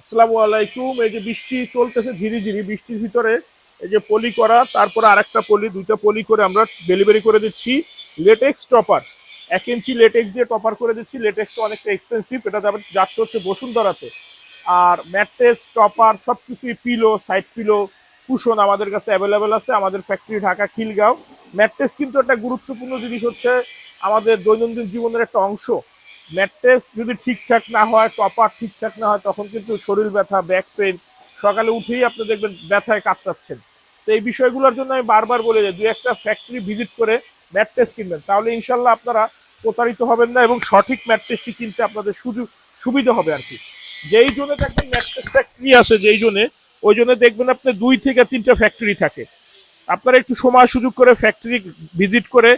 আসসালামু আলাইকুম। এই যে বৃষ্টি চলতেছে ঝিরি ঝিরি, বৃষ্টির ভিতরে এই যে পলি করা, তারপরে আরেকটা পলি, দুইটা পলি করে আমরা ডেলিভারি করে দিচ্ছি। লেটেক্স টপার, 1 ইঞ্চি লেটেক্স দিয়ে টপার করে দিচ্ছি। লেটেক্সটা অনেকটা এক্সপেন্সিভ, এটা যাচ্ছে হচ্ছে বসুন্ধরাতে। আর ম্যাট্রেস টপার সবকিছুই, পিলো, সাইড পিলো, কুশন আমাদের কাছে অ্যাভেলেবেল আছে। আমাদের ফ্যাক্টরি ঢাকা খিলগাঁও। ম্যাট্রেস কিন্তু একটা গুরুত্বপূর্ণ জিনিস, হচ্ছে আমাদের দৈনন্দিন জীবনের একটা অংশ। ম্যাট্রেস যদি ঠিকঠাক না হয়, টপার ঠিকঠাক না হয়, তখন কিন্তু শরীর ব্যথা, ব্যাক পেন, সকালে উঠেই আপনি দেখবেন ব্যথায় কাতরাচ্ছেন। তো এই বিষয়গুলোর জন্য আমি বারবার বলে যাই, দুই একটা ফ্যাক্টরি ভিজিট করে ম্যাট্রেস কিনবেন, তাহলে ইনশাল্লাহ আপনারা প্রতারিত হবেন না এবং সঠিক ম্যাট্রেসটি কিনতে আপনাদের সুবিধা হবে আর কি। যেই জন্য দেখবেন ম্যাট্রেস ফ্যাক্টরি আছে, যেই জন্য ওই জন্য দেখবেন আপনি 2 থেকে 3টা ফ্যাক্টরি থাকে। আপনারা একটু সময় সুযোগ করে ফ্যাক্টরি ভিজিট করে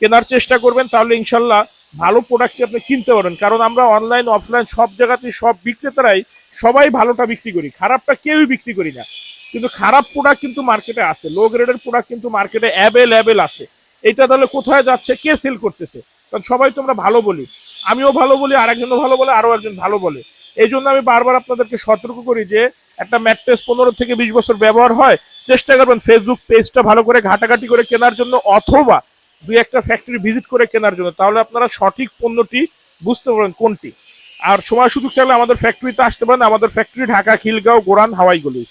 কেনার চেষ্টা করবেন, তাহলে ইনশাল্লাহ ভালো প্রোডাক্ট আপনি কিনতে পারবেন। কারণ আমরা অনলাইন অফলাইন সব জায়গাতেই সব বিক্রেতারাই সবাই ভালোটা বিক্রি করি, খারাপটা কেউই বিক্রি করি না। কিন্তু খারাপ প্রোডাক্ট কিন্তু মার্কেটে আছে, লো গ্রেডের প্রোডাক্ট কিন্তু মার্কেটে অ্যাভেলেবেল আছে। এটা তাহলে কোথায় যাচ্ছে, কে সেল করতেছে? কারণ সবাই তো আমরা ভালো বলি, আমিও ভালো বলি, আরেকজনও ভালো বলে, আরো একজন ভালো বলে। এই জন্য আমি বারবার আপনাদেরকে সতর্ক করি যে একটা ম্যাট্রেস 15 থেকে 20 বছর ব্যবহার হয়, চেষ্টা করবেন ফেসবুক পেজটা ভালো করে ঘাটাঘাটি করে কেনার জন্য, অথবা দুই একটা ফ্যাক্টরি ভিজিট করে কেনার জন্য। তাহলে আপনারা সঠিক পণ্যটি বুঝতে পারবেন কোনটি। আর সময় সুযোগ চাইলে আমাদের ফ্যাক্টরিতে আসতে পারেন। আমাদের ফ্যাক্টরি ঢাকা খিলগাঁও গোরান হাওয়াইগুলি।